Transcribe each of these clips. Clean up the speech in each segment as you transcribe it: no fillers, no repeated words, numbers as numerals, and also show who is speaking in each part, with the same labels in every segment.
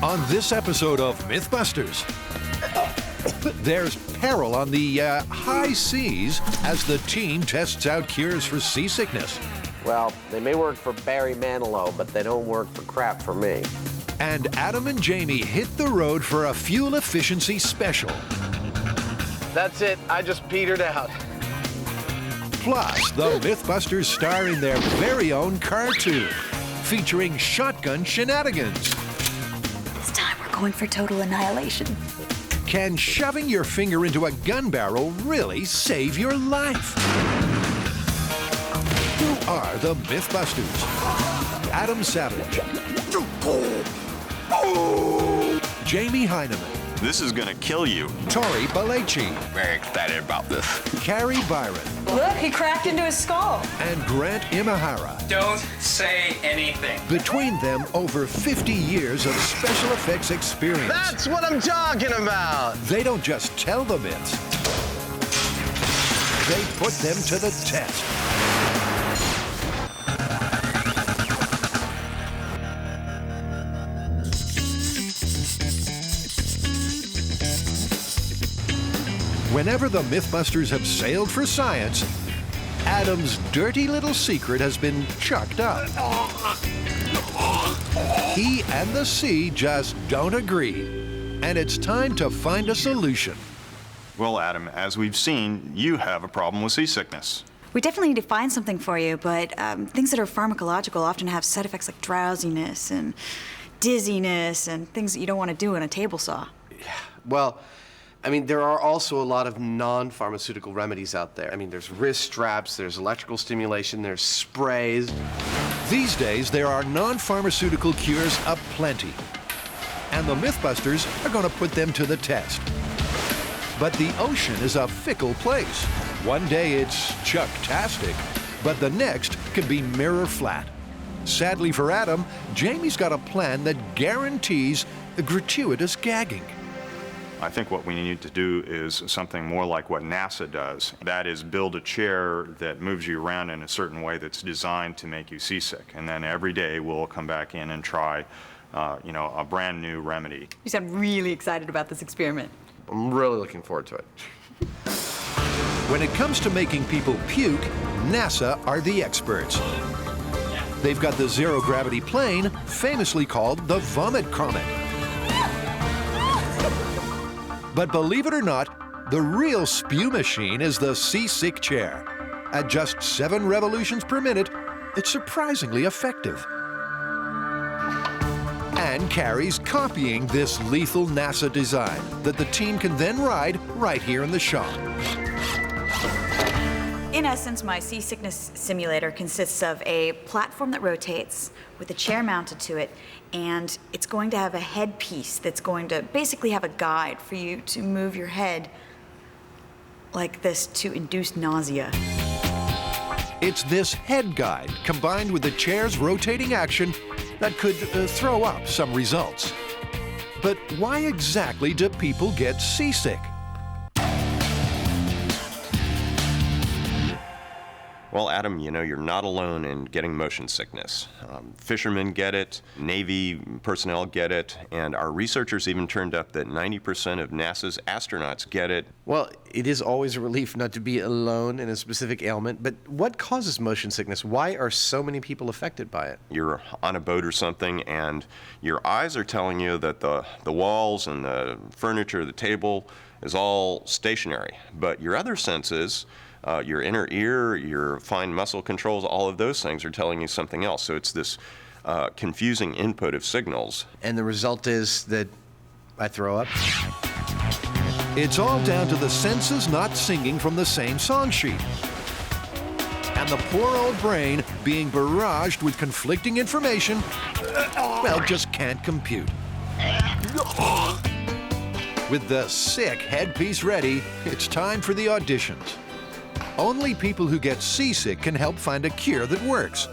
Speaker 1: On this episode of MythBusters, there's peril on the high seas as the team tests out cures for seasickness.
Speaker 2: Well, they may work for Barry Manilow, but they don't work for crap for me.
Speaker 1: And Adam and Jamie hit the road for a fuel efficiency special.
Speaker 2: That's it. I just petered out.
Speaker 1: Plus, the MythBusters star in their very own cartoon, featuring shotgun shenanigans.
Speaker 3: This time we're going for total annihilation.
Speaker 1: Can shoving your finger into a gun barrel really save your life? Who are the MythBusters? Adam Savage. Jamie Hyneman.
Speaker 4: This is gonna kill you.
Speaker 1: Tori Balachi.
Speaker 4: Very excited about this.
Speaker 1: Carrie Byron.
Speaker 5: Look, he cracked into his skull.
Speaker 1: And Grant Imahara.
Speaker 6: Don't say anything.
Speaker 1: Between them, over 50 years of special effects experience.
Speaker 2: That's what I'm talking about.
Speaker 1: They don't just tell the myths. They put them to the test. Whenever the MythBusters have sailed for science, Adam's dirty little secret has been chucked up. He and the sea just don't agree, and it's time to find a solution.
Speaker 4: Well, Adam, as we've seen, you have a problem with seasickness.
Speaker 3: We definitely need to find something for you, but things that are pharmacological often have side effects like drowsiness and dizziness and things that you don't want to do in a table saw.
Speaker 7: Well, I mean, there are also a lot of non-pharmaceutical remedies out there. I mean, there's wrist straps, there's electrical stimulation, there's sprays.
Speaker 1: These days, there are non-pharmaceutical cures aplenty, and the MythBusters are going to put them to the test. But the ocean is a fickle place. One day it's chucktastic, but the next can be mirror flat. Sadly for Adam, Jamie's got a plan that guarantees a gratuitous gagging.
Speaker 4: I think what we need to do is something more like what NASA does. That is, build a chair that moves you around in a certain way that's designed to make you seasick. And then every day we'll come back in and try, a brand new remedy.
Speaker 3: You sound really excited about this experiment.
Speaker 7: I'm really looking forward to it.
Speaker 1: When it comes to making people puke, NASA are the experts. They've got the zero-gravity plane, famously called the Vomit Comet. But believe it or not, the real spew machine is the Seasick chair. At just 7 revolutions per minute, it's surprisingly effective. And Carrie's copying this lethal NASA design that the team can then ride right here in the shop.
Speaker 3: In essence, my seasickness simulator consists of a platform that rotates with a chair mounted to it, and it's going to have a headpiece that's going to basically have a guide for you to move your head like this to induce nausea.
Speaker 1: It's this head guide combined with the chair's rotating action that could throw up some results. But why exactly do people get seasick?
Speaker 8: Well, Adam, you're not alone in getting motion sickness. Fishermen get it, Navy personnel get it, and our researchers even turned up that 90% of NASA's astronauts get it.
Speaker 7: Well, it is always a relief not to be alone in a specific ailment, but what causes motion sickness? Why are so many people affected by it?
Speaker 8: You're on a boat or something, and your eyes are telling you that the walls and the furniture, the table, is all stationary, but your other senses, your inner ear, your fine muscle controls, all of those things are telling you something else. So it's this confusing input of signals.
Speaker 7: And the result is that I throw up?
Speaker 1: It's all down to the senses not singing from the same song sheet. And the poor old brain being barraged with conflicting information, well, just can't compute. With the sick headpiece ready, it's time for the auditions. Only people who get seasick can help find a cure that works.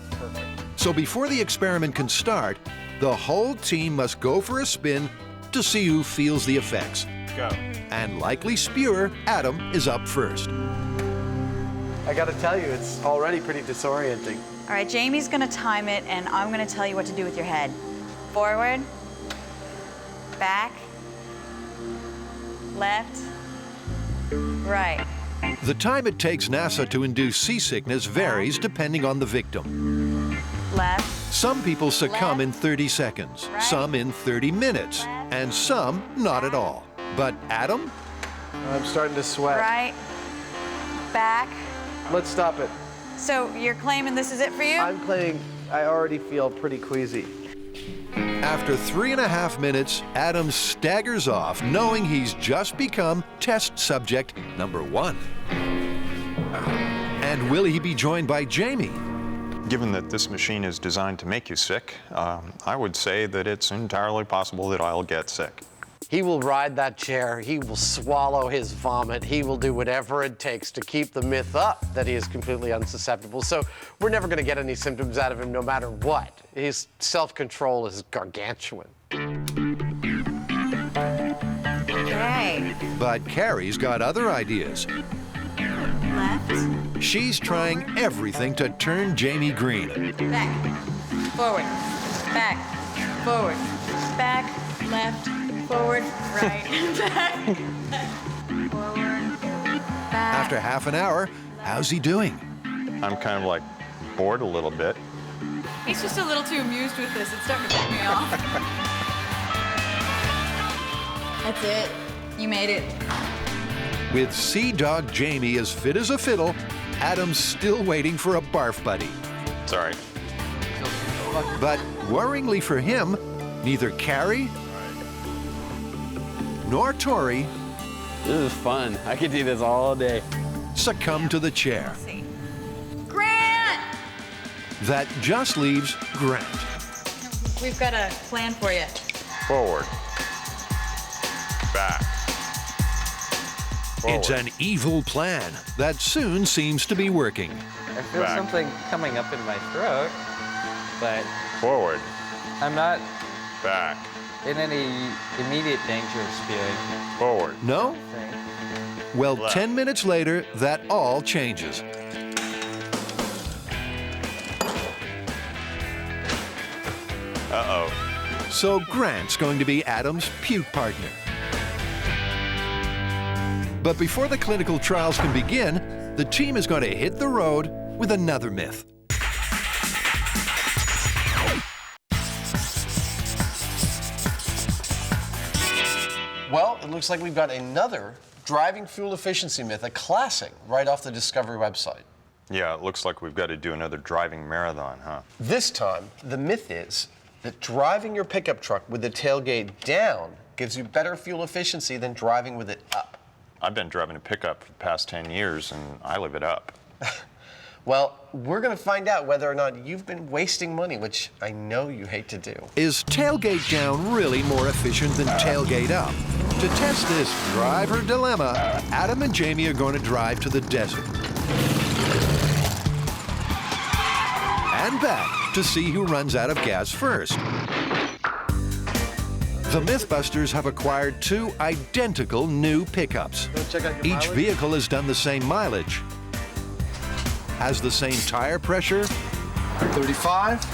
Speaker 1: So before the experiment can start, the whole team must go for a spin to see who feels the effects.
Speaker 4: Go.
Speaker 1: And likely spewer, Adam, is up first.
Speaker 7: I gotta tell you, it's already pretty disorienting.
Speaker 3: All right, Jamie's gonna time it, and I'm gonna tell you what to do with your head. Forward, back, left, right.
Speaker 1: The time it takes NASA to induce seasickness varies depending on the victim.
Speaker 3: Left,
Speaker 1: Some people succumb in 30 seconds, some in 30 minutes, and some not at all. But Adam?
Speaker 7: I'm starting to sweat.
Speaker 3: right, back.
Speaker 7: Let's stop it.
Speaker 3: So you're claiming this is it for you?
Speaker 7: I'm claiming I already feel pretty queasy.
Speaker 1: After 3.5 minutes, Adam staggers off, knowing he's just become test subject number 1. And will he be joined by Jamie?
Speaker 4: Given that this machine is designed to make you sick, I would say that it's entirely possible that I'll get sick.
Speaker 2: He will ride that chair. He will swallow his vomit. He will do whatever it takes to keep the myth up that he is completely unsusceptible. So we're never going to get any symptoms out of him no matter what. His self-control is gargantuan.
Speaker 3: Okay.
Speaker 1: But Carrie's got other ideas.
Speaker 3: Left,
Speaker 1: She's trying everything to turn Jamie green.
Speaker 3: back, forward, back, forward, back, left, forward, right, back, forward, back.
Speaker 1: After half an hour, how's he doing?
Speaker 4: I'm kind of like bored a little bit.
Speaker 3: He's just a little too amused with this. It's starting to piss me off. That's it. You made it.
Speaker 1: With Sea Dog Jamie as fit as a fiddle, Adam's still waiting for a barf buddy.
Speaker 4: Sorry.
Speaker 1: But worryingly for him, neither Carrie nor Tori
Speaker 2: This is fun. I could do this all day.
Speaker 1: succumb to the chair.
Speaker 3: Let's see. Grant!
Speaker 1: That just leaves Grant.
Speaker 3: We've got a plan for you.
Speaker 4: Forward. Back. Forward.
Speaker 1: It's an evil plan that soon seems to be working.
Speaker 9: I feel
Speaker 4: Back.
Speaker 9: something coming up in my throat, but
Speaker 4: Forward.
Speaker 9: I'm not
Speaker 4: Back.
Speaker 9: in any immediate danger of spewing.
Speaker 4: Forward.
Speaker 1: No?
Speaker 9: I think.
Speaker 1: Well,
Speaker 4: Left.
Speaker 1: 10 minutes later, that all changes.
Speaker 4: Uh-oh.
Speaker 1: So Grant's going to be Adam's puke partner. But before the clinical trials can begin, the team is going to hit the road with another myth.
Speaker 7: Well, it looks like we've got another driving fuel efficiency myth, a classic, right off the Discovery website.
Speaker 4: Yeah, it looks like we've got to do another driving marathon, huh?
Speaker 7: This time, the myth is that driving your pickup truck with the tailgate down gives you better fuel efficiency than driving with it up.
Speaker 4: I've been driving a pickup for the past 10 years, and I live it up.
Speaker 7: Well, we're going to find out whether or not you've been wasting money, which I know you hate to do.
Speaker 1: Is tailgate down really more efficient than tailgate up? To test this driver dilemma, Adam and Jamie are going to drive to the desert and back to see who runs out of gas first. The MythBusters have acquired 2 identical new pickups.
Speaker 7: Check out your
Speaker 1: Each
Speaker 7: mileage.
Speaker 1: vehicle has done the same mileage, has the same tire pressure,
Speaker 7: 35.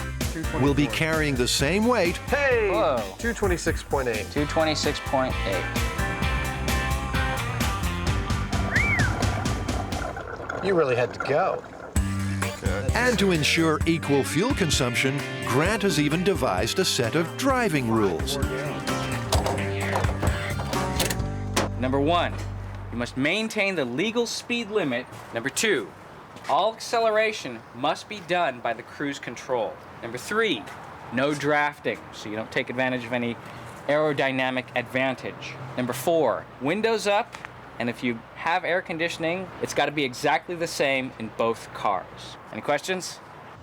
Speaker 1: will be carrying the same weight,
Speaker 7: Hey!
Speaker 9: Whoa.
Speaker 7: 226.8.
Speaker 9: 226.8.
Speaker 7: You really had to go.
Speaker 1: and to ensure equal fuel consumption, Grant has even devised a set of driving rules.
Speaker 9: Number 1, you must maintain the legal speed limit. Number 2, all acceleration must be done by the cruise control. Number 3, no drafting, so you don't take advantage of any aerodynamic advantage. Number 4, windows up, and if you have air conditioning, it's got to be exactly the same in both cars. Any questions?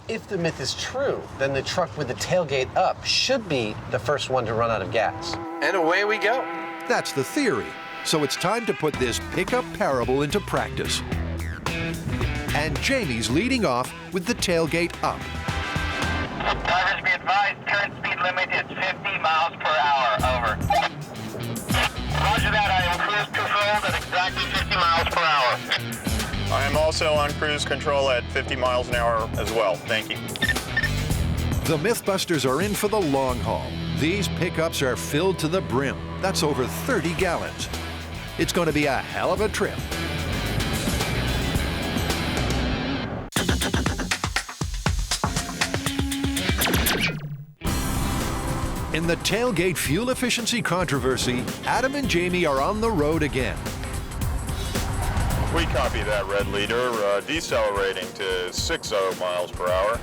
Speaker 7: If the myth is true, then the truck with the tailgate up should be the first one to run out of gas. And away we go.
Speaker 1: That's the theory. So it's time to put this pickup parable into practice. And Jamie's leading off with the tailgate up.
Speaker 10: Drivers be advised, current speed limit is 50 miles per hour. Over. Roger that, I am cruise controlled at exactly 50 miles per hour.
Speaker 4: I am also on cruise control at 50 miles an hour as well. Thank you.
Speaker 1: The MythBusters are in for the long haul. These pickups are filled to the brim. That's over 30 gallons. It's going to be a hell of a trip. In the tailgate fuel efficiency controversy, Adam and Jamie are on the road again.
Speaker 4: We copy that, Red Leader, decelerating to 60 miles per hour.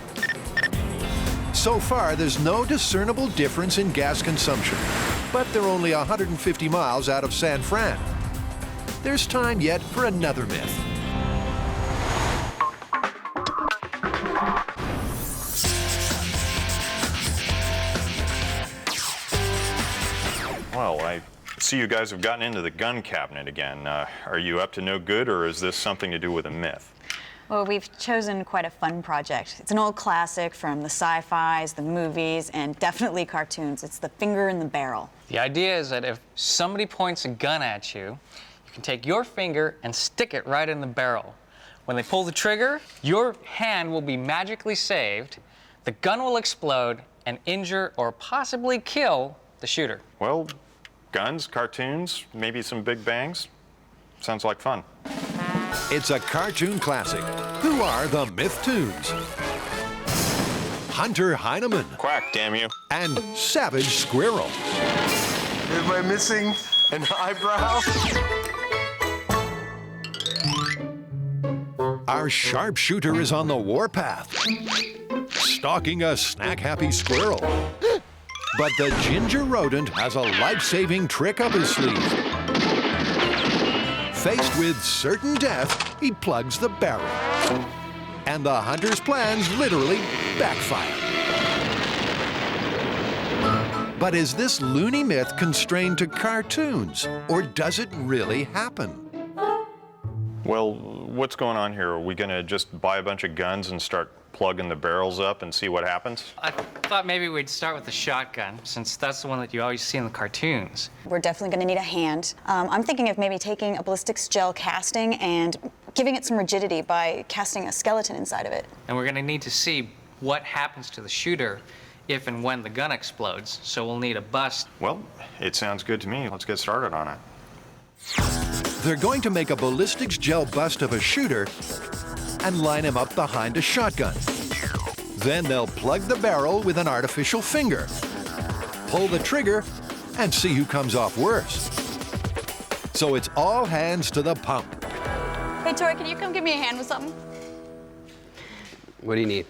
Speaker 1: So far, there's no discernible difference in gas consumption, but they're only 150 miles out of San Fran. There's time yet for another myth.
Speaker 4: Well, I see you guys have gotten into the gun cabinet again. Are you up to no good, or is this something to do with a myth?
Speaker 11: Well, we've chosen quite a fun project. It's an old classic from the sci-fis, the movies, and definitely cartoons. It's the finger in the barrel.
Speaker 9: The idea is that if somebody points a gun at you, you can take your finger and stick it right in the barrel. When they pull the trigger, your hand will be magically saved, the gun will explode and injure or possibly kill the shooter.
Speaker 4: Well, guns, cartoons, maybe some big bangs. Sounds like fun.
Speaker 1: It's a cartoon classic. Who are the Myth-Toons? Hunter Hyneman.
Speaker 4: Quack, damn you.
Speaker 1: And Savage Squirrel.
Speaker 7: Am I missing an eyebrow?
Speaker 1: Our sharpshooter is on the warpath, stalking a snack-happy squirrel. But the ginger rodent has a life-saving trick up his sleeve. Faced with certain death, he plugs the barrel. And the hunter's plans literally backfire. But is this loony myth constrained to cartoons, or does it really happen?
Speaker 4: Well, what's going on here? Are we going to just buy a bunch of guns and start plugging the barrels up and see what happens?
Speaker 9: I thought maybe we'd start with the shotgun, since that's the one that you always see in the cartoons.
Speaker 11: We're definitely going to need a hand. I'm thinking of maybe taking a ballistics gel casting and giving it some rigidity by casting a skeleton inside of it.
Speaker 9: And we're going to need to see what happens to the shooter if and when the gun explodes, so we'll need a bust.
Speaker 4: Well, it sounds good to me. Let's get started on it.
Speaker 1: They're going to make a ballistics gel bust of a shooter and line him up behind a shotgun. Then they'll plug the barrel with an artificial finger, pull the trigger, and see who comes off worse. So it's all hands to the pump.
Speaker 11: Hey, Tori, can you come give me a hand with something?
Speaker 12: What do you need?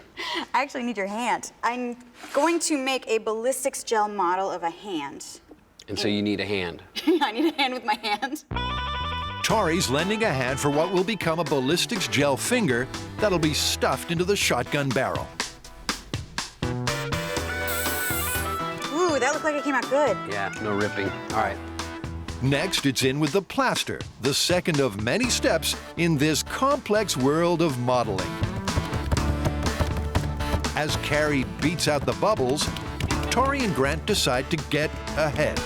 Speaker 11: I actually need your hand. I'm going to make a ballistics gel model of a hand.
Speaker 12: And so you need a hand.
Speaker 11: I need a hand with my hand.
Speaker 1: Tori's lending a hand for what will become a ballistics gel finger that'll be stuffed into the shotgun barrel.
Speaker 11: Ooh, that looked like it came out good.
Speaker 12: Yeah, no ripping. All right.
Speaker 1: Next, it's in with the plaster, the second of many steps in this complex world of modeling. As Carrie beats out the bubbles, Tori and Grant decide to get ahead.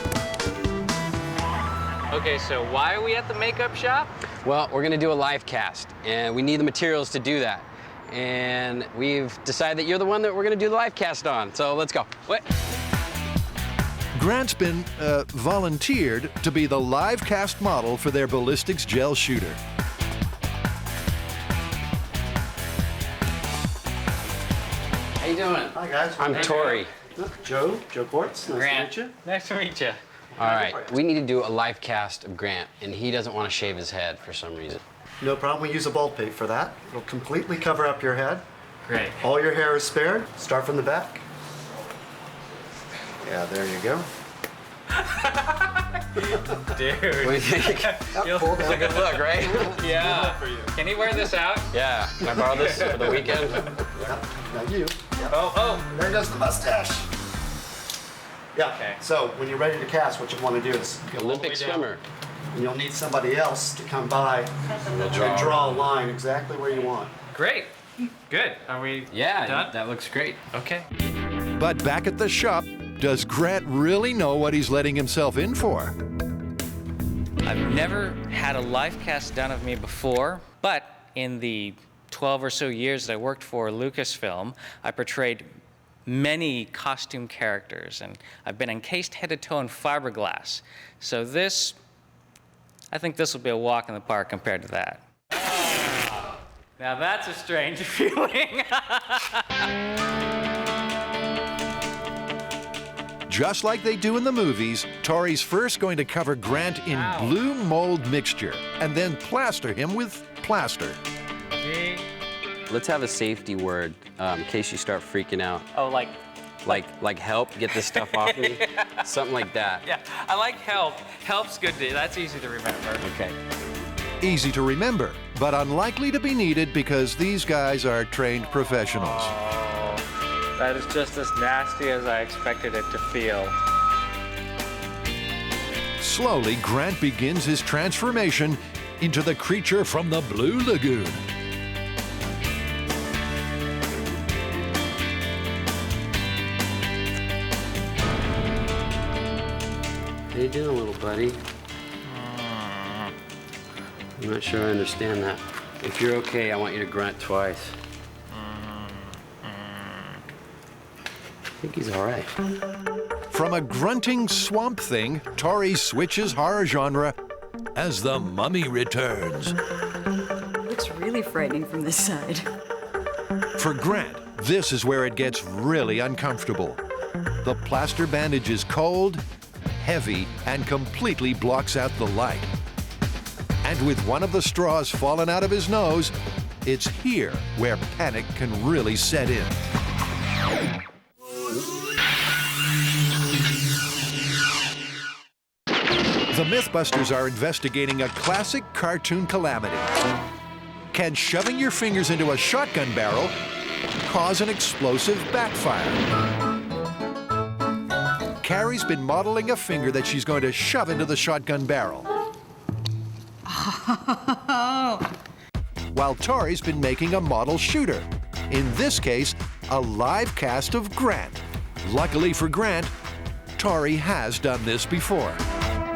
Speaker 9: Okay, so why are we at the makeup shop?
Speaker 12: Well, we're gonna do a live cast, and we need the materials to do that. And we've decided that you're the one that we're gonna do the live cast on, so let's go. What?
Speaker 1: Grant's been volunteered to be the live cast model for their ballistics gel shooter.
Speaker 12: How you doing?
Speaker 13: Hi, guys.
Speaker 12: I'm Tori.
Speaker 13: Joe Quartz. Nice
Speaker 9: Grant.
Speaker 13: to meet you.
Speaker 9: Nice to meet you.
Speaker 12: All right, we need to do a live cast of Grant, and he doesn't want to shave his head for some reason.
Speaker 13: No problem. We use a bald pate for that. It'll completely cover up your head.
Speaker 9: Great.
Speaker 13: All your hair is spared. Start from the back. Yeah, there you go.
Speaker 9: Dude.
Speaker 12: What do you think? It's a good look, right?
Speaker 9: Yeah. Can he wear this out?
Speaker 12: Yeah. Can I borrow this for the weekend?
Speaker 13: Now you.
Speaker 9: Oh.
Speaker 13: There goes the mustache. Yeah.
Speaker 9: Okay.
Speaker 13: So when you're ready to cast, what you want to do is go
Speaker 12: Olympic swimmer.
Speaker 13: and you'll need somebody else to come by and draw a line exactly where you want.
Speaker 9: Great. Good. Are we done?
Speaker 12: That looks great.
Speaker 9: Okay.
Speaker 1: But back at the shop, does Grant really know what he's letting himself in for?
Speaker 9: I've never had a live cast done of me before, but in the 12 or so years that I worked for Lucasfilm, I portrayed many costume characters, and I've been encased head to toe in fiberglass. So this, I think this will be a walk in the park compared to that. Now that's a strange feeling.
Speaker 1: Just like they do in the movies, Tori's first going to cover Grant in blue mold mixture and then plaster him with plaster.
Speaker 12: Let's have a safety word in case you start freaking out.
Speaker 9: Oh,
Speaker 12: like help, get this stuff off me?
Speaker 9: Yeah.
Speaker 12: Something like that.
Speaker 9: Yeah, I like help. Help's good. That's easy to remember.
Speaker 12: Okay.
Speaker 1: Easy to remember, but unlikely to be needed because these guys are trained professionals.
Speaker 9: Oh, that is just as nasty as I expected it to feel.
Speaker 1: Slowly, Grant begins his transformation into the creature from the Blue Lagoon.
Speaker 12: How you doing, little buddy? I'm not sure I understand that. If you're okay, I want you to grunt twice. I think he's all right.
Speaker 1: From a grunting swamp thing, Tori switches horror genre as the mummy returns.
Speaker 3: Looks really frightening from this side.
Speaker 1: For Grant, this is where it gets really uncomfortable. The plaster bandage is cold, heavy, and completely blocks out the light. And with one of the straws fallen out of his nose, it's here where panic can really set in. The MythBusters are investigating a classic cartoon calamity. Can shoving your fingers into a shotgun barrel cause an explosive backfire? Carrie's been modeling a finger that she's going to shove into the shotgun barrel. While Tori's been making a model shooter. In this case, a live cast of Grant. Luckily for Grant, Tori has done this before.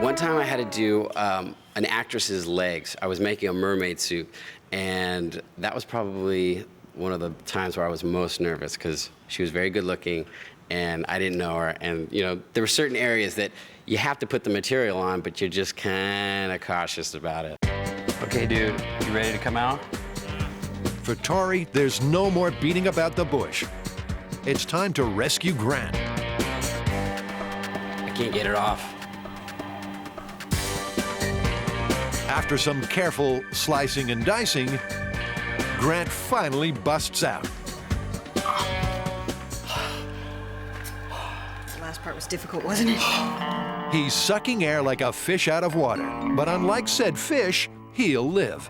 Speaker 12: One time I had to do an actress's legs. I was making a mermaid suit, and that was probably one of the times where I was most nervous because she was very good looking, and I didn't know her. And you know, there were certain areas that you have to put the material on, but you're just kind of cautious about it. Okay, dude, you ready to come out?
Speaker 1: For Tori, there's no more beating about the bush. It's time to rescue Grant.
Speaker 12: I can't get it off.
Speaker 1: After some careful slicing and dicing, Grant finally busts out.
Speaker 3: The last part was difficult, wasn't it?
Speaker 1: He's sucking air like a fish out of water, but unlike said fish, he'll live.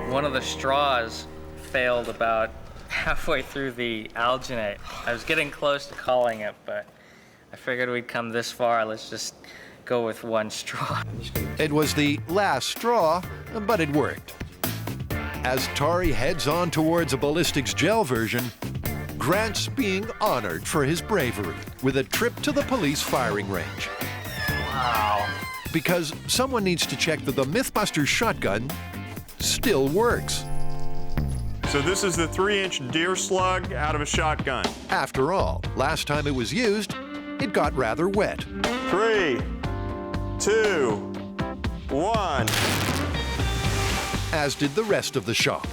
Speaker 9: One of the straws failed about halfway through the alginate. I was getting close to calling it, but I figured we'd come this far. Let's just go with one straw.
Speaker 1: It was the last straw, but it worked. As Tori heads on towards a ballistics gel version, Grant's being honored for his bravery with a trip to the police firing range.
Speaker 9: Wow.
Speaker 1: Because someone needs to check that the MythBusters shotgun still works.
Speaker 4: So this is the 3-inch deer slug out of a shotgun.
Speaker 1: After all, last time it was used, it got rather wet.
Speaker 4: 3, 2, 1.
Speaker 1: As did the rest of the shop.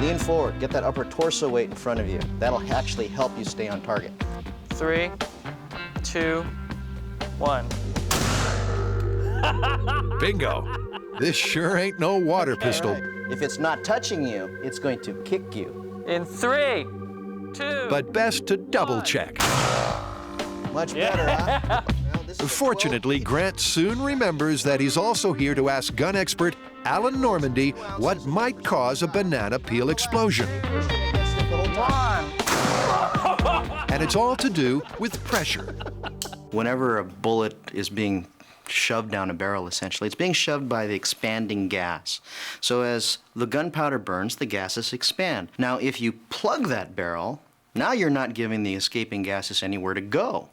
Speaker 14: Lean forward, get that upper torso weight in front of you. That'll actually help you stay on target.
Speaker 9: 3, 2, 1.
Speaker 1: Bingo. This sure ain't no water pistol.
Speaker 14: If it's not touching you, it's going to kick you.
Speaker 9: In 3, 2.
Speaker 1: But best to double check.
Speaker 14: Much better, huh?
Speaker 1: Fortunately, Grant soon remembers that he's also here to ask gun expert Alan Normandy what might cause a banana peel explosion. And it's all to do with pressure.
Speaker 14: Whenever a bullet is being shoved down a barrel, essentially, it's being shoved by the expanding gas. So as the gunpowder burns, the gases expand. Now, if you plug that barrel, now you're not giving the escaping gases anywhere to go.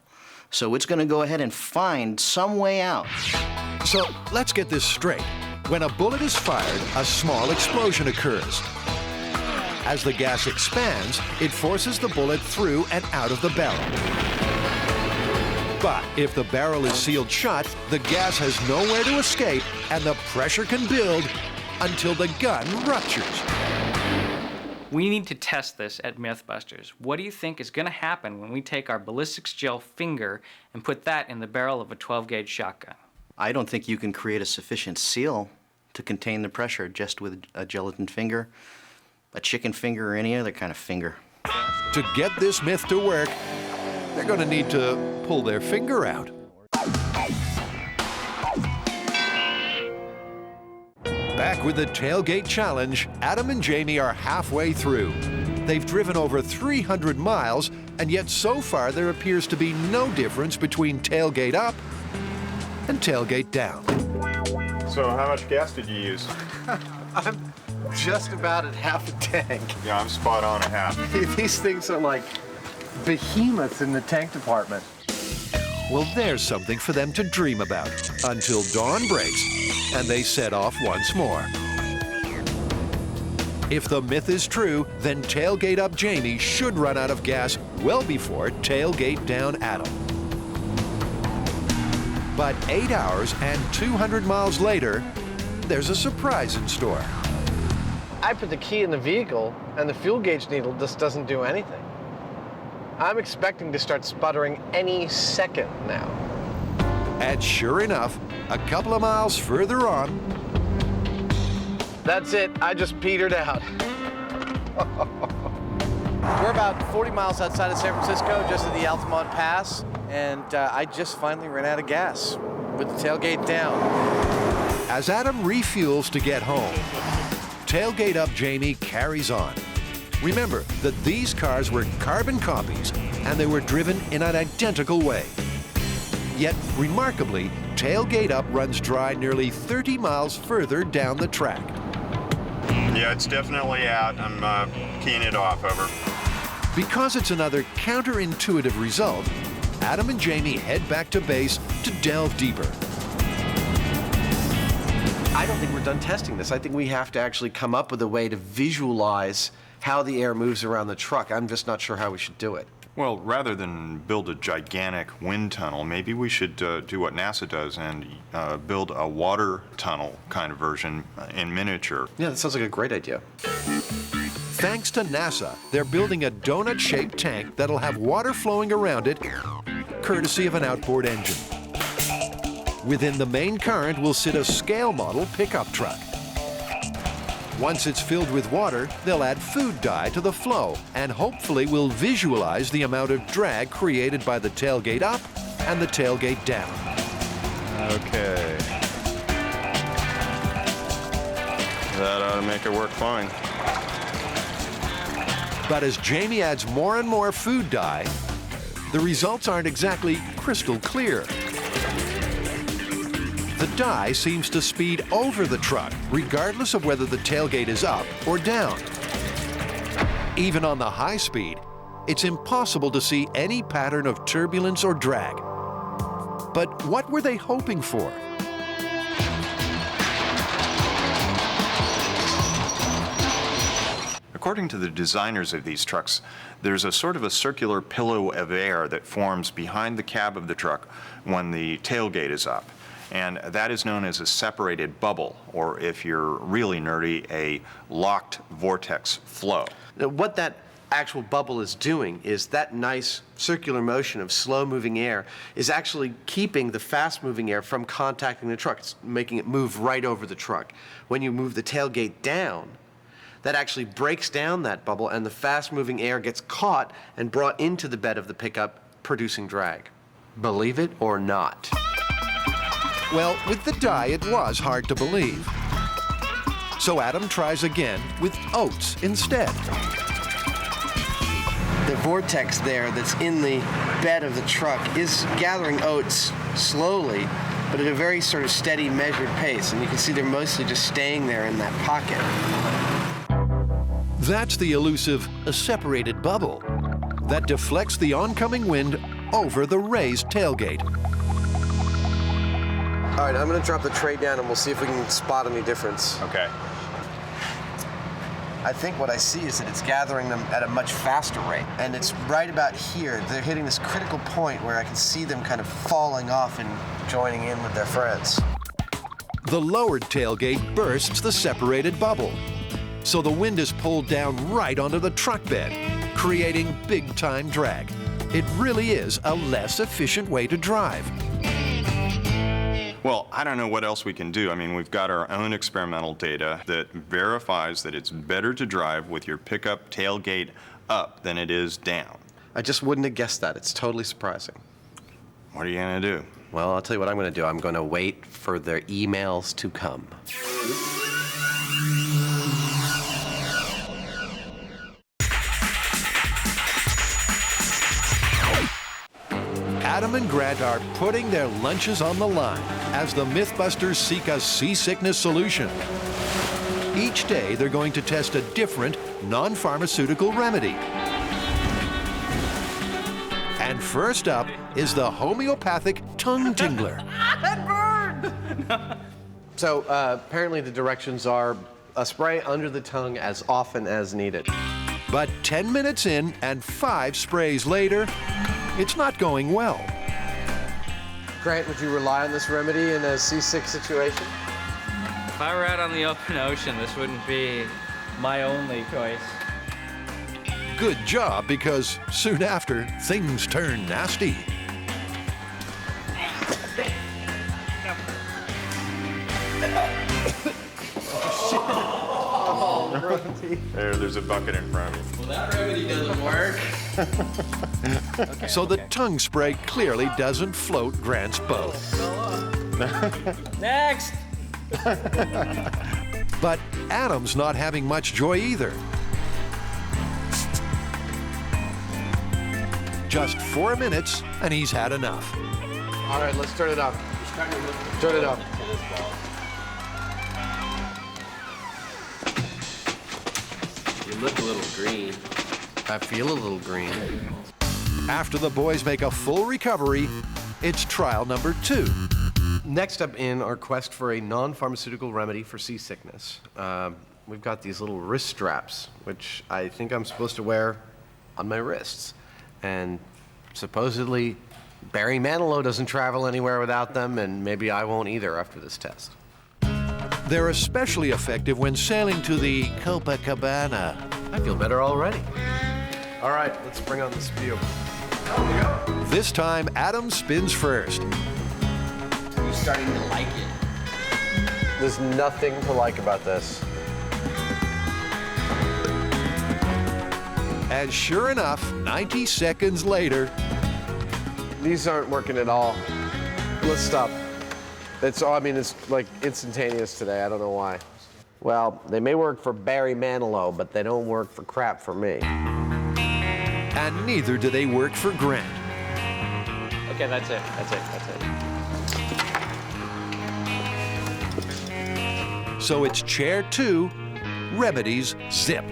Speaker 14: So it's going to go ahead and find some way out.
Speaker 1: So let's get this straight. When a bullet is fired, a small explosion occurs. As the gas expands, it forces the bullet through and out of the barrel. But if the barrel is sealed shut, the gas has nowhere to escape and the pressure can build until the gun ruptures.
Speaker 9: We need to test this at MythBusters. What do you think is going to happen when we take our ballistics gel finger and put that in the barrel of a 12-gauge shotgun?
Speaker 14: I don't think you can create a sufficient seal to contain the pressure just with a gelatin finger, a chicken finger, or any other kind of finger.
Speaker 1: To get this myth to work, they're going to need to pull their finger out. Back with the Tailgate Challenge, Adam and Jamie are halfway through. They've driven over 300 miles, and yet so far there appears to be no difference between tailgate up and tailgate down.
Speaker 4: So how much gas did you use?
Speaker 7: I'm just about at half a tank.
Speaker 4: Yeah, I'm spot on at half.
Speaker 7: These things are like behemoths in the tank department.
Speaker 1: Well, there's something for them to dream about until dawn breaks and they set off once more. If the myth is true, then tailgate up Jamie should run out of gas well before tailgate down Adam. But 8 hours and 200 miles later, there's a surprise in store.
Speaker 2: I put the key in the vehicle and the fuel gauge needle just doesn't do anything. I'm expecting to start sputtering any second now.
Speaker 1: And sure enough, a couple of miles further on,
Speaker 2: that's it, I just petered out.
Speaker 7: We're about 40 miles outside of San Francisco, just at the Altamont Pass, and I just finally ran out of gas with the tailgate down.
Speaker 1: As Adam refuels to get home, tailgate up Jamie carries on. Remember that these cars were carbon copies and they were driven in an identical way. Yet, remarkably, tailgate up runs dry nearly 30 miles further down the track.
Speaker 4: Yeah, it's definitely out. I'm keying it off, over.
Speaker 1: Because it's another counterintuitive result, Adam and Jamie head back to base to delve deeper.
Speaker 7: I don't think we're done testing this. I think we have to actually come up with a way to visualize how the air moves around the truck. I'm just not sure how we should do it.
Speaker 4: Well, rather than build a gigantic wind tunnel, maybe we should do what NASA does and build a water tunnel kind of version in miniature.
Speaker 7: Yeah, that sounds like a great idea.
Speaker 1: Thanks to NASA, they're building a donut-shaped tank that'll have water flowing around it, courtesy of an outboard engine. Within the main current will sit a scale model pickup truck. Once it's filled with water, they'll add food dye to the flow and hopefully will visualize the amount of drag created by the tailgate up and the tailgate down.
Speaker 4: Okay. That ought to make it work fine.
Speaker 1: But as Jamie adds more and more food dye, the results aren't exactly crystal clear. The dye seems to speed over the truck, regardless of whether the tailgate is up or down. Even on the high speed, it's impossible to see any pattern of turbulence or drag. But what were they hoping for?
Speaker 4: According to the designers of these trucks, there's a sort of a circular pillow of air that forms behind the cab of the truck when the tailgate is up. And that is known as a separated bubble, or if you're really nerdy, a locked vortex flow.
Speaker 7: Now, what that actual bubble is doing is that nice circular motion of slow-moving air is actually keeping the fast-moving air from contacting the truck. It's making it move right over the truck. When you move the tailgate down, that actually breaks down that bubble, and the fast-moving air gets caught and brought into the bed of the pickup, producing drag. Believe it or not.
Speaker 1: Well, with the dye, it was hard to believe. So Adam tries again with oats instead.
Speaker 7: The vortex there that's in the bed of the truck is gathering oats slowly, but at a very sort of steady, measured pace. And you can see they're mostly just staying there in that pocket.
Speaker 1: That's the elusive separated bubble that deflects the oncoming wind over the raised tailgate.
Speaker 7: All right, I'm going to drop the tray down and we'll see if we can spot any difference.
Speaker 4: Okay.
Speaker 7: I think what I see is that it's gathering them at a much faster rate. And it's right about here. They're hitting this critical point where I can see them kind of falling off and joining in with their friends.
Speaker 1: The lowered tailgate bursts the separated bubble, so the wind is pulled down right onto the truck bed, creating big-time drag. It really is a less efficient way to drive.
Speaker 4: Well, I don't know what else we can do. I mean, we've got our own experimental data that verifies that it's better to drive with your pickup tailgate up than it is down.
Speaker 7: I just wouldn't have guessed that. It's totally surprising.
Speaker 4: What are you going to do?
Speaker 7: Well, I'll tell you what I'm going to do. I'm going to wait for their emails to come.
Speaker 1: Adam and Grant are putting their lunches on the line as the MythBusters seek a seasickness solution. Each day, they're going to test a different non-pharmaceutical remedy. And first up is the homeopathic tongue tingler.
Speaker 7: That burned! So apparently the directions are a spray under the tongue as often as needed.
Speaker 1: But 10 minutes in and 5 sprays later, it's not going well.
Speaker 7: Grant, would you rely on this remedy in a seasick situation?
Speaker 9: If I were out on the open ocean, this wouldn't be my only choice.
Speaker 1: Good job, because soon after, things turn nasty.
Speaker 4: There's a bucket in front of you.
Speaker 12: Well, that remedy doesn't work.
Speaker 1: So the tongue spray clearly doesn't float Grant's boat.
Speaker 9: Next!
Speaker 1: But Adam's not having much joy either. Just 4 minutes, and he's had enough.
Speaker 7: All right, let's turn it up. Turn it up.
Speaker 12: You look a little green.
Speaker 7: I feel a little green.
Speaker 1: After the boys make a full recovery, it's trial number 2.
Speaker 7: Next up in our quest for a non-pharmaceutical remedy for seasickness, we've got these little wrist straps, which I think I'm supposed to wear on my wrists. And supposedly, Barry Manilow doesn't travel anywhere without them, and maybe I won't either after this test.
Speaker 1: They're especially effective when sailing to the Copacabana.
Speaker 7: I feel better already. All right, let's bring on this view.
Speaker 1: This time, Adam spins first.
Speaker 12: You're starting to like it.
Speaker 7: There's nothing to like about this.
Speaker 1: And sure enough, 90 seconds later...
Speaker 7: These aren't working at all. Let's stop. It's like instantaneous today. I don't know why. Well, they may work for Barry Manilow, but they don't work for crap for me.
Speaker 1: And neither do they work for Grant.
Speaker 9: Okay, that's it.
Speaker 1: So it's chair 2, remedies zip.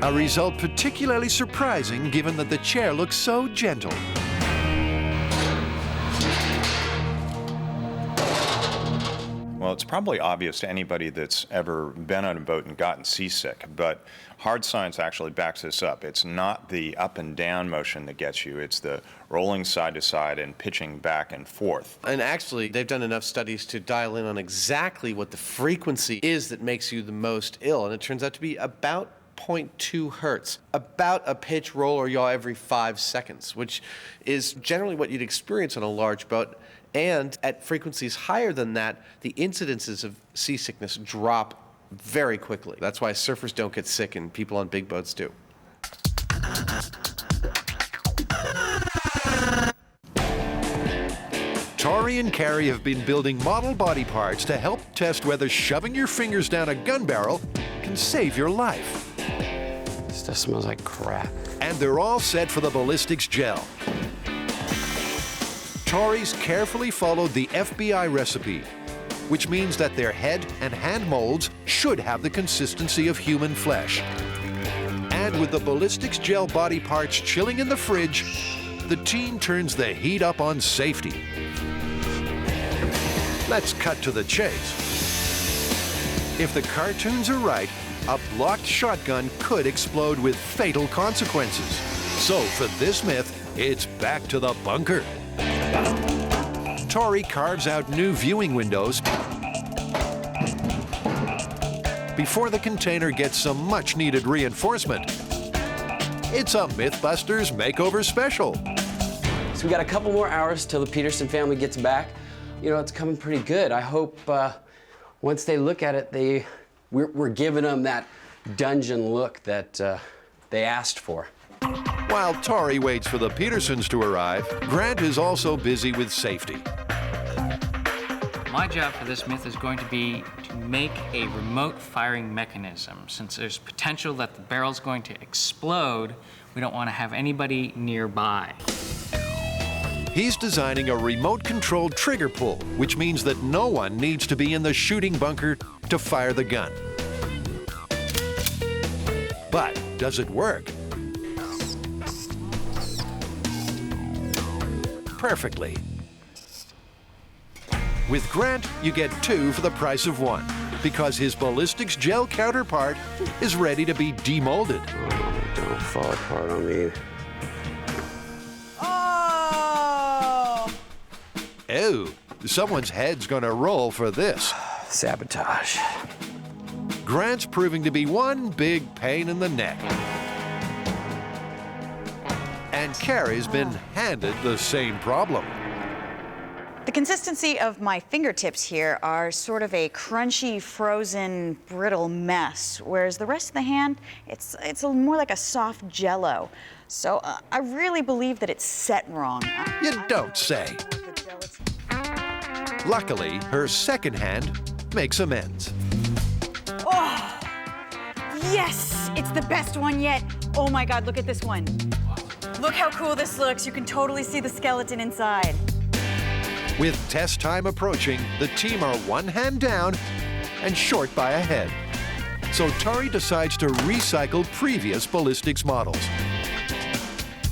Speaker 1: A result particularly surprising given that the chair looks so gentle.
Speaker 4: Well, it's probably obvious to anybody that's ever been on a boat and gotten seasick, but hard science actually backs this up. It's not the up and down motion that gets you, it's the rolling side to side and pitching back and forth.
Speaker 7: And actually, they've done enough studies to dial in on exactly what the frequency is that makes you the most ill, and it turns out to be about 0.2 hertz, about a pitch, roll, or yaw every 5 seconds, which is generally what you'd experience on a large boat. And at frequencies higher than that, the incidences of seasickness drop very quickly. That's why surfers don't get sick and people on big boats do.
Speaker 1: Tori and Carrie have been building model body parts to help test whether shoving your fingers down a gun barrel can save your life.
Speaker 12: This stuff smells like crap.
Speaker 1: And they're all set for the ballistics gel. Tori's carefully followed the FBI recipe, which means that their head and hand molds should have the consistency of human flesh. And with the ballistics gel body parts chilling in the fridge, the team turns the heat up on safety. Let's cut to the chase. If the cartoons are right, a blocked shotgun could explode with fatal consequences. So for this myth, it's back to the bunker. Tori carves out new viewing windows before the container gets some much-needed reinforcement. It's a MythBusters Makeover Special.
Speaker 12: So we got a couple more hours till the Peterson family gets back. You know, it's coming pretty good. I hope once they look at it, we're giving them that dungeon look that they asked for.
Speaker 1: While Tori waits for the Petersons to arrive, Grant is also busy with safety.
Speaker 9: My job for this myth is going to be to make a remote firing mechanism. Since there's potential that the barrel's going to explode, we don't want to have anybody nearby.
Speaker 1: He's designing a remote-controlled trigger pull, which means that no one needs to be in the shooting bunker to fire the gun. But does it work? Perfectly. With Grant, you get 2 for the price of 1, because his ballistics gel counterpart is ready to be demolded.
Speaker 12: Oh, don't fall apart on me.
Speaker 1: Oh, someone's head's gonna roll for this.
Speaker 12: Sabotage.
Speaker 1: Grant's proving to be one big pain in the neck. And Carrie's been handed the same problem.
Speaker 11: The consistency of my fingertips here are sort of a crunchy, frozen, brittle mess, whereas the rest of the hand, it's more like a soft jello. So I really believe that it's set wrong.
Speaker 1: You don't say. Luckily, her second hand makes amends.
Speaker 11: Oh, yes, it's the best one yet. Oh my God, look at this one. Look how cool this looks. You can totally see the skeleton inside.
Speaker 1: With test time approaching, the team are 1 hand down and short by a head. So Tori decides to recycle previous ballistics models.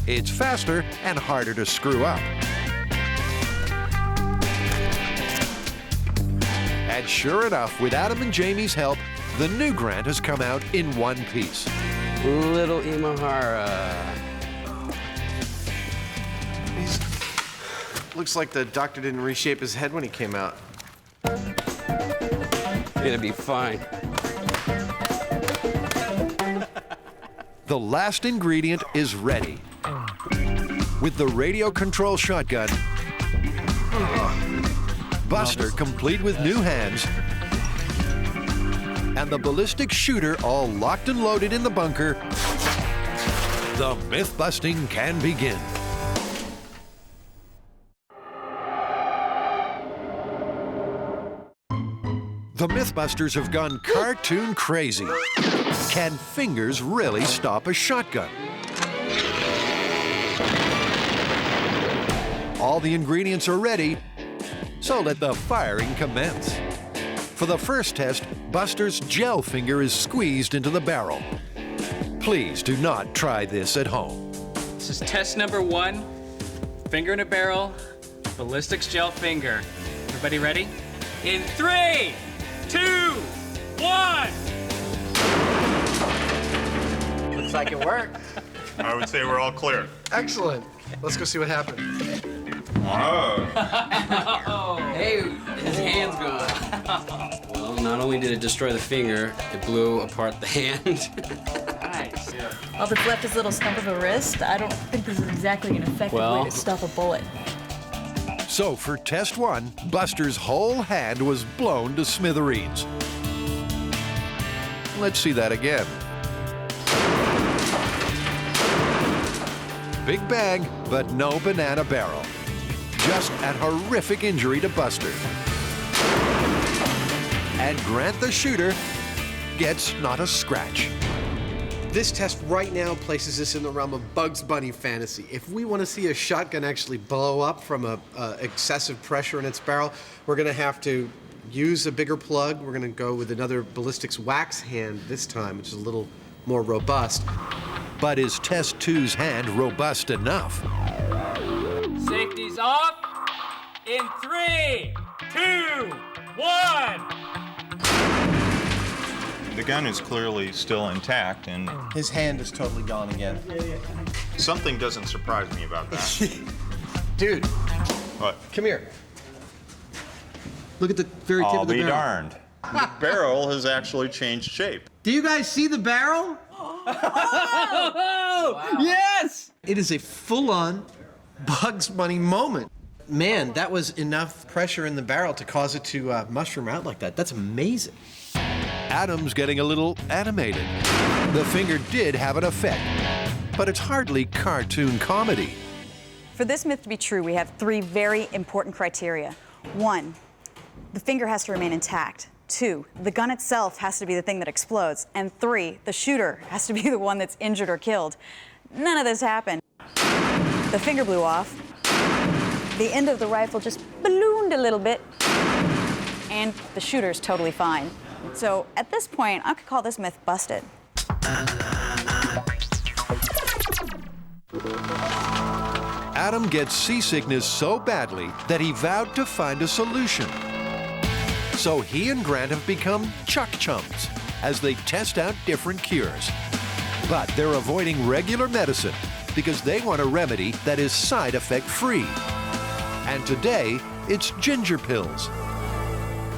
Speaker 1: It's faster and harder to screw up. And sure enough, with Adam and Jamie's help, the new Grant has come out in one piece.
Speaker 12: Little Imahara.
Speaker 7: Looks like the doctor didn't reshape his head when he came out.
Speaker 12: You're gonna be fine.
Speaker 1: The last ingredient is ready. With the radio control shotgun, Buster complete with new hands, and the ballistic shooter all locked and loaded in the bunker, the myth busting can begin. The MythBusters have gone cartoon crazy. Can fingers really stop a shotgun? All the ingredients are ready, so let the firing commence. For the first test, Buster's gel finger is squeezed into the barrel. Please do not try this at home.
Speaker 9: This is test number 1. Finger in a barrel, ballistics gel finger. Everybody ready? In 3, 2, 1.
Speaker 2: Looks like it worked.
Speaker 4: I would say we're all clear.
Speaker 7: Excellent. Let's go see what happened.
Speaker 12: Hey, his hand's gone. Well, not only did it destroy the finger, it blew apart the hand.
Speaker 9: Nice.
Speaker 5: All that's left is a little stump of a wrist. I don't think this is exactly an effective way to stop a bullet.
Speaker 1: So for test 1, Buster's whole hand was blown to smithereens. Let's see that again. Big bang, but no banana barrel. Just an horrific injury to Buster. And Grant the shooter gets not a scratch.
Speaker 7: This test right now places us in the realm of Bugs Bunny fantasy. If we want to see a shotgun actually blow up from excessive pressure in its barrel, we're going to have to use a bigger plug. We're going to go with another ballistics wax hand this time, which is a little more robust.
Speaker 1: But is test 2's hand robust enough?
Speaker 9: Safety's off. In 3, 2, 1.
Speaker 4: The gun is clearly still intact, and
Speaker 7: His hand is totally gone again.
Speaker 4: something doesn't surprise me about that.
Speaker 7: Dude,
Speaker 4: What?
Speaker 7: come here. Look at the very tip
Speaker 4: I'll
Speaker 7: of the
Speaker 4: be
Speaker 7: barrel.
Speaker 4: darned. The barrel has actually changed shape.
Speaker 7: Do you guys see the barrel? Yes! It is a full-on Bugs Bunny moment. Man, that was enough pressure in the barrel to cause it to mushroom out like that. That's amazing.
Speaker 1: Adam's getting a little animated. The finger did have an effect, but it's hardly cartoon comedy.
Speaker 11: For this myth to be true, we have 3 very important criteria. 1, the finger has to remain intact. 2, the gun itself has to be the thing that explodes. And 3, the shooter has to be the one that's injured or killed. None of this happened. The finger blew off. The end of the rifle just ballooned a little bit. And the shooter's totally fine. So at this point, I could call this myth busted.
Speaker 1: Adam gets seasickness so badly that he vowed to find a solution. So he and Grant have become chuck chums as they test out different cures. But they're avoiding regular medicine because they want a remedy that is side effect free. And today, it's ginger pills.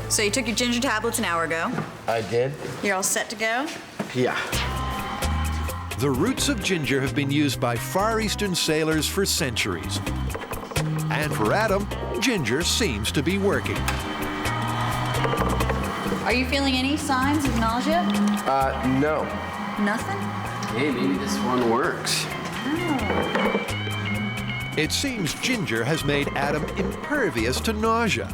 Speaker 3: So you took your ginger tablets an hour ago.
Speaker 7: I did?
Speaker 3: You're all set to go?
Speaker 7: Yeah.
Speaker 1: The roots of ginger have been used by Far Eastern sailors for centuries. And for Adam, ginger seems to be working.
Speaker 3: Are you feeling any signs of nausea?
Speaker 7: No.
Speaker 3: Nothing?
Speaker 12: Hey, maybe this one works.
Speaker 1: It seems ginger has made Adam impervious to nausea.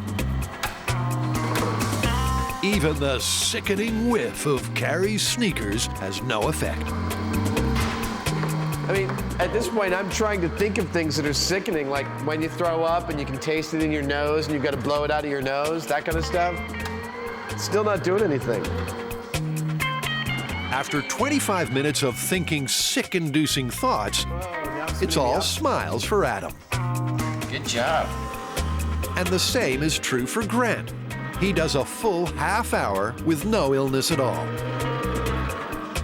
Speaker 1: Even the sickening whiff of Carrie's sneakers has no effect.
Speaker 7: I mean, at this point, I'm trying to think of things that are sickening, like when you throw up and you can taste it in your nose and you've got to blow it out of your nose, that kind of stuff. Still not doing anything.
Speaker 1: After 25 minutes of thinking sick-inducing thoughts, it's all smiles for Adam.
Speaker 12: Good job.
Speaker 1: And the same is true for Grant. He does a full half hour with no illness at all.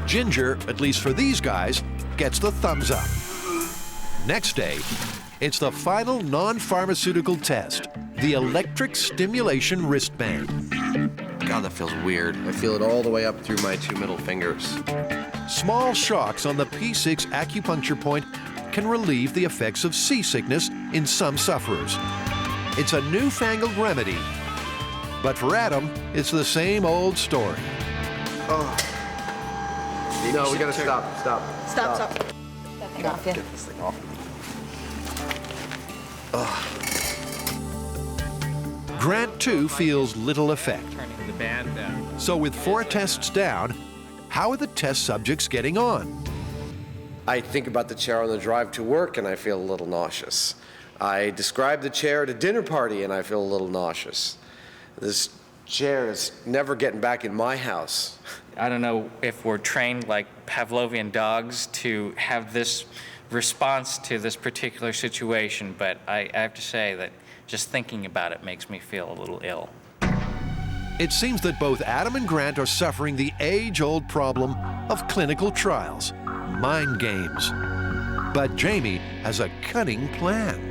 Speaker 1: Ginger, at least for these guys, gets the thumbs up. Next day, it's the final non-pharmaceutical test, the electric stimulation wristband.
Speaker 7: God, that feels weird. I feel it all the way up through my 2 middle fingers.
Speaker 1: Small shocks on the P6 acupuncture point can relieve the effects of seasickness in some sufferers. It's a newfangled remedy, but for Adam, it's the same old story.
Speaker 7: Oh. No, we gotta stop.
Speaker 3: Stop. That thing off, yeah.
Speaker 7: Get this thing off.
Speaker 1: Grant, too, feels little effect.
Speaker 9: Turning the band down.
Speaker 1: So with 4 tests down, how are the test subjects getting on?
Speaker 7: I think about the chair on the drive to work and I feel a little nauseous. I describe the chair at a dinner party and I feel a little nauseous. This chair is never getting back in my house.
Speaker 9: I don't know if we're trained like Pavlovian dogs to have this response to this particular situation, but I have to say that just thinking about it makes me feel a little ill.
Speaker 1: It seems that both Adam and Grant are suffering the age-old problem of clinical trials, mind games. But Jamie has a cunning plan.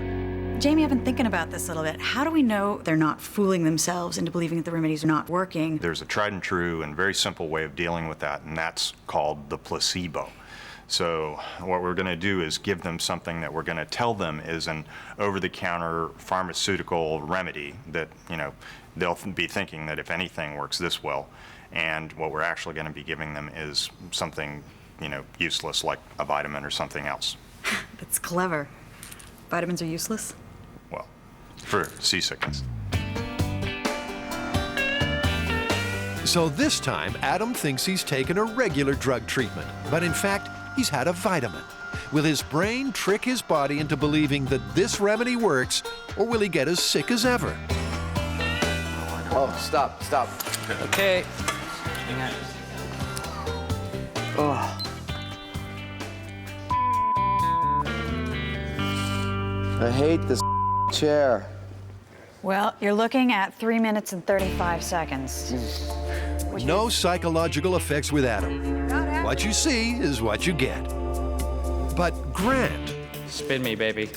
Speaker 3: Jamie, I've been thinking about this a little bit. How do we know they're not fooling themselves into believing that the remedies are not working?
Speaker 4: There's a tried and true and very simple way of dealing with that, and that's called the placebo. So what we're going to do is give them something that we're going to tell them is an over-the-counter pharmaceutical remedy that, you know, they'll be thinking that if anything works this well. And what we're actually going to be giving them is something, you know, useless like a vitamin or something else.
Speaker 3: That's clever. Vitamins are useless?
Speaker 4: Well, for seasickness.
Speaker 1: So this time, Adam thinks he's taken a regular drug treatment, but in fact, he's had a vitamin. Will his brain trick his body into believing that this remedy works, or will he get as sick as ever?
Speaker 7: Oh, stop.
Speaker 9: Okay.
Speaker 7: Oh. I hate this chair.
Speaker 11: Well, you're looking at 3 minutes and 35 seconds.
Speaker 1: No psychological effects with Adam. What you see is what you get. But Grant...
Speaker 9: Spin me, baby.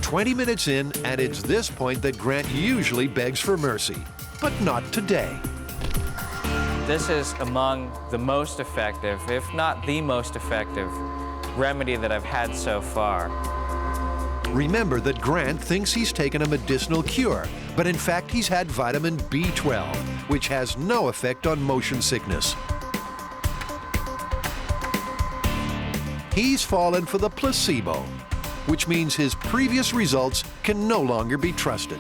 Speaker 1: 20 minutes in, and it's this point that Grant usually begs for mercy. But not today.
Speaker 9: This is among the most effective, if not the most effective, remedy that I've had so far.
Speaker 1: Remember that Grant thinks he's taken a medicinal cure, but in fact he's had vitamin B12, which has no effect on motion sickness. He's fallen for the placebo, which means his previous results can no longer be trusted.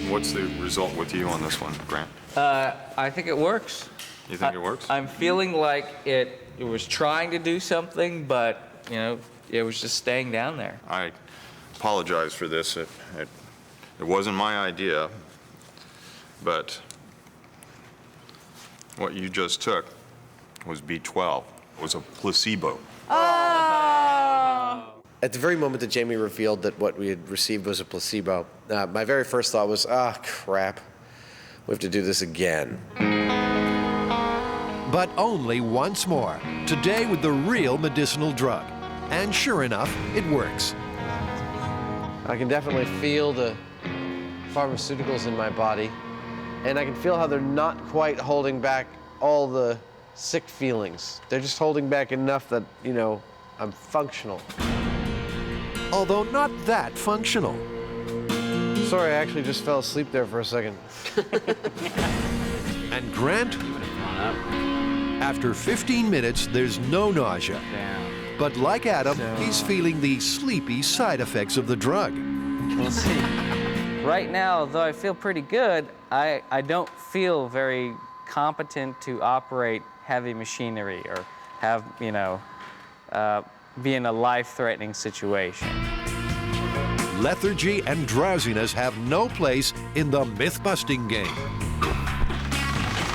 Speaker 4: What's the result with you on this one, Grant?
Speaker 9: I think it works.
Speaker 4: You think it works?
Speaker 9: I'm feeling like it was trying to do something, but, you know, it was just staying down there.
Speaker 4: I apologize for this. It wasn't my idea, but what you just took was B12. It was a placebo.
Speaker 7: At the very moment that Jamie revealed that what we had received was a placebo, my very first thought was, crap, we have to do this again.
Speaker 1: But only once more, today with the real medicinal drug. And sure enough, it works.
Speaker 2: I can definitely feel the pharmaceuticals in my body, and I can feel how they're not quite holding back all the sick feelings. They're just holding back enough that, you know, I'm functional.
Speaker 1: Although not that functional.
Speaker 2: Sorry, I actually just fell asleep there for a second.
Speaker 1: And Grant, after 15 minutes, there's no nausea. But like Adam, he's feeling the sleepy side effects of the drug.
Speaker 9: We'll see. Right now, though I feel pretty good, I don't feel very competent to operate heavy machinery or have, you know, be in a life-threatening situation.
Speaker 1: Lethargy and drowsiness have no place in the myth-busting game.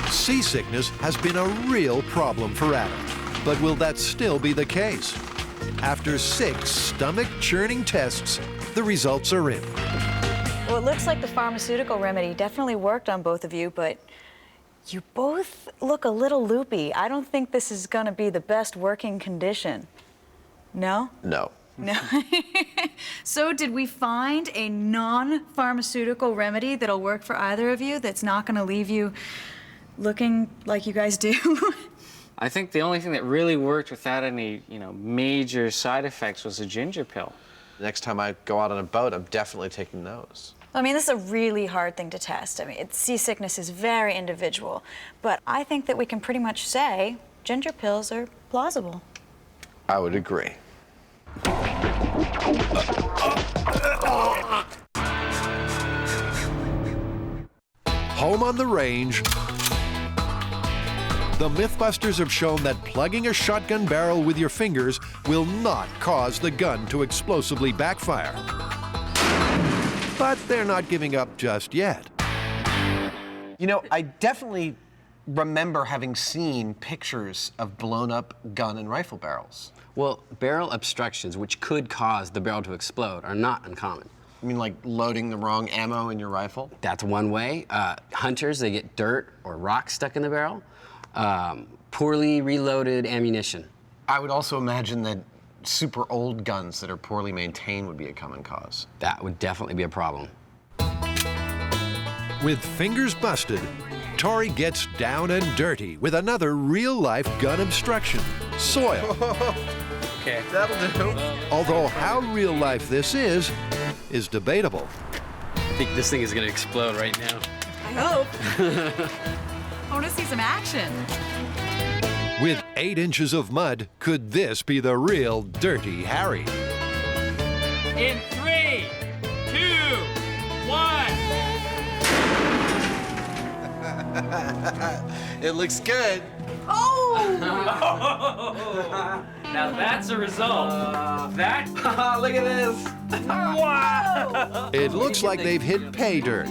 Speaker 1: Seasickness has been a real problem for Adam, but will that still be the case? After 6 stomach-churning tests, the results are in.
Speaker 3: Well, it looks like the pharmaceutical remedy definitely worked on both of you, but you both look a little loopy. I don't think this is going to be the best working condition. No?
Speaker 2: No.
Speaker 3: No. So did we find a non-pharmaceutical remedy that'll work for either of you that's not going to leave you looking like you guys do?
Speaker 9: I think the only thing that really worked without any, you know, major side effects was a ginger pill.
Speaker 2: Next time I go out on a boat, I'm definitely taking those.
Speaker 3: I mean, this is a really hard thing to test. I mean, seasickness is very individual, but I think that we can pretty much say ginger pills are plausible.
Speaker 2: I would agree.
Speaker 1: Home on the range, the Mythbusters have shown that plugging a shotgun barrel with your fingers will not cause the gun to explosively backfire. But they're not giving up just yet.
Speaker 7: You know, I definitely remember having seen pictures of blown-up gun and rifle barrels.
Speaker 12: Well, barrel obstructions, which could cause the barrel to explode, are not uncommon.
Speaker 7: You mean like loading the wrong ammo in your rifle?
Speaker 12: That's one way. Hunters, they get dirt or rocks stuck in the barrel. Poorly reloaded ammunition.
Speaker 7: I would also imagine that super old guns that are poorly maintained would be a common cause.
Speaker 12: That would definitely be a problem.
Speaker 1: With fingers busted, Tori gets down and dirty with another real-life gun obstruction, soil.
Speaker 9: Okay.
Speaker 7: That'll do.
Speaker 1: Although how real-life this is debatable.
Speaker 12: I think this thing is going to explode right now.
Speaker 3: I hope. I want to see some action.
Speaker 1: With 8 inches of mud, could this be the real Dirty Harry?
Speaker 9: In 3, 2, 1.
Speaker 7: It looks good.
Speaker 3: Oh!
Speaker 9: Now that's a result.
Speaker 12: Look at this.
Speaker 9: Wow!
Speaker 1: It looks like they've hit pay dirt.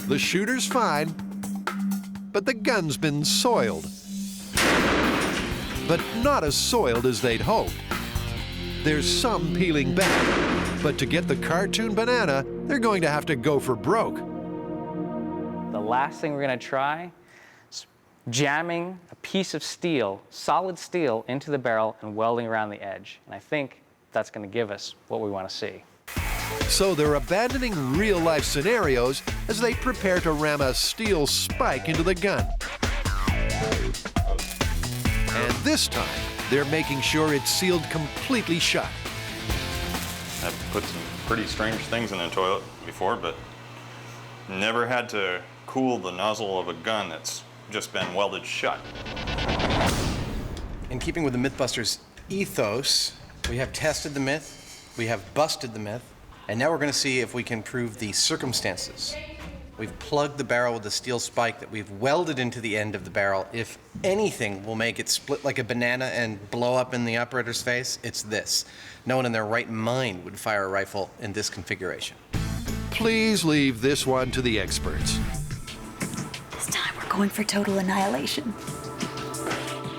Speaker 1: The shooter's fine, but the gun's been soiled. But not as soiled as they'd hoped. There's some peeling back, But to get the cartoon banana, they're going to have to go for broke.
Speaker 9: The last thing we're going to try is jamming a piece of steel, solid steel, into the barrel and welding around the edge. And I think that's going to give us what we want to see.
Speaker 1: So they're abandoning real-life scenarios as they prepare to ram a steel spike into the gun. And this time, they're making sure it's sealed completely shut.
Speaker 4: I've put some pretty strange things in the toilet before, but never had to cool the nozzle of a gun that's just been welded shut.
Speaker 15: In keeping with the MythBusters ethos, we have tested the myth, we have busted the myth, and now we're going to see if we can prove the circumstances. We've plugged the barrel with a steel spike that we've welded into the end of the barrel. If anything will make it split like a banana and blow up in the operator's face, it's this. No one in their right mind would fire a rifle in this configuration.
Speaker 1: Please leave this one to the experts.
Speaker 3: This time we're going for total annihilation.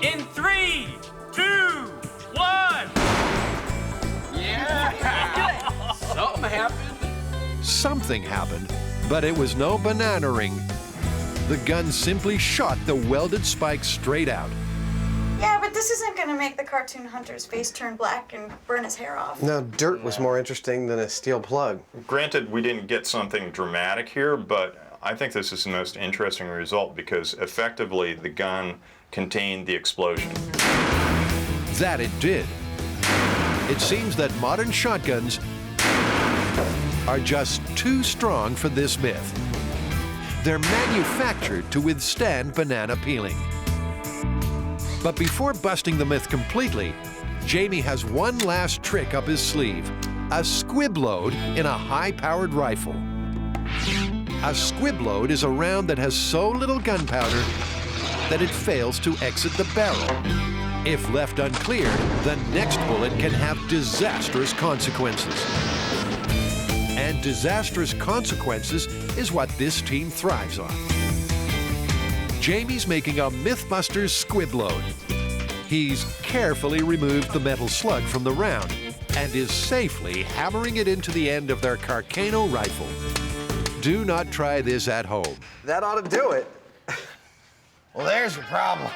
Speaker 6: In 3, 2, 1.
Speaker 12: Yeah! Something happened.
Speaker 1: Something happened, but it was no banana ring. The gun simply shot the welded spike straight out.
Speaker 11: Yeah, but this isn't gonna make the cartoon hunter's face turn black and burn his hair off.
Speaker 7: No, dirt was more interesting than a steel plug.
Speaker 4: Granted, we didn't get something dramatic here, but I think this is the most interesting result because effectively the gun contained the explosion.
Speaker 1: That it did. It seems that modern shotguns are just too strong for this myth. They're manufactured to withstand banana peeling. But before busting the myth completely, Jamie has one last trick up his sleeve: a squib load in a high-powered rifle. A squib load is a round that has so little gunpowder that it fails to exit the barrel. If left uncleared, the next bullet can have disastrous consequences. And disastrous consequences is what this team thrives on. Jamie's making a MythBusters squib load. He's carefully removed the metal slug from the round and is safely hammering it into the end of their Carcano rifle. Do not try this at home.
Speaker 7: That ought to do it.
Speaker 15: Well, there's your problem.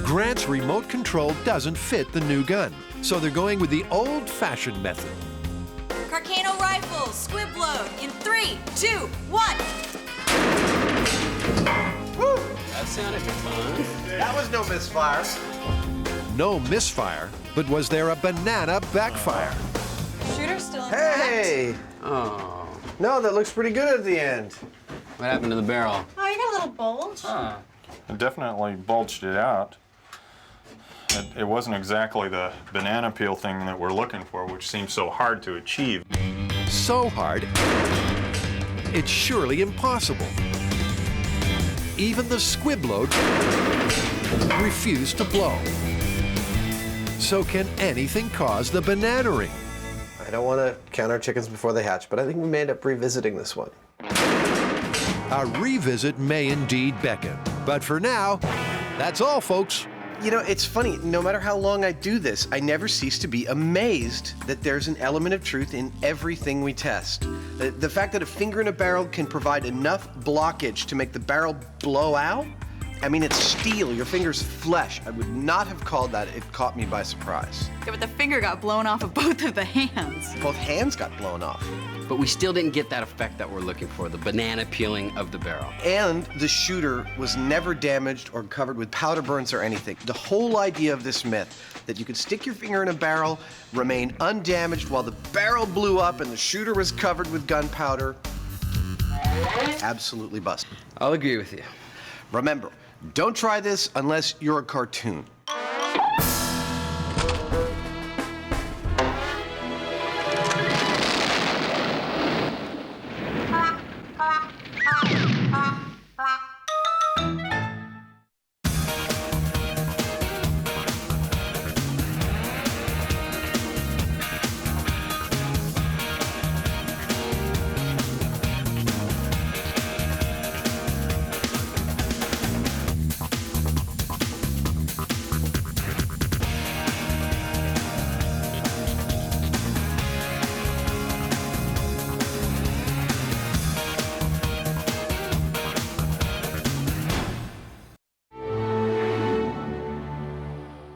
Speaker 1: Grant's remote control doesn't fit the new gun, so they're going with the old-fashioned method.
Speaker 3: Carcano rifle, squib load in 3, 2, 1.
Speaker 12: Woo! That sounded fun.
Speaker 7: That was no misfire.
Speaker 1: No misfire, but was there a banana backfire?
Speaker 11: Shooter's still intact.
Speaker 7: Hey!
Speaker 12: Oh.
Speaker 7: No, that looks pretty good at the end.
Speaker 12: What happened to the barrel?
Speaker 11: Oh, you got a little bulge.
Speaker 9: Huh.
Speaker 4: It definitely bulged it out. It wasn't exactly the banana peel thing that we're looking for, which seems so hard to achieve.
Speaker 1: So hard, it's surely impossible. Even the squib load refused to blow. So can anything cause the banana ring?
Speaker 7: I don't want to count our chickens before they hatch, but I think we may end up revisiting this one.
Speaker 1: A revisit may indeed beckon. But for now, that's all, folks.
Speaker 7: You know, it's funny, no matter how long I do this, I never cease to be amazed that there's an element of truth in everything we test. The fact that a finger in a barrel can provide enough blockage to make the barrel blow out, I mean, it's steel, your finger's flesh. I would not have called that. It caught me by surprise.
Speaker 11: Yeah, but the finger got blown off of both of the hands.
Speaker 7: Both hands got blown off.
Speaker 12: But we still didn't get that effect that we're looking for, the banana peeling of the barrel.
Speaker 7: And the shooter was never damaged or covered with powder burns or anything. The whole idea of this myth, that you could stick your finger in a barrel, remain undamaged while the barrel blew up and the shooter was covered with gunpowder, absolutely busted.
Speaker 12: I'll agree with you.
Speaker 7: Remember, don't try this unless you're a cartoon.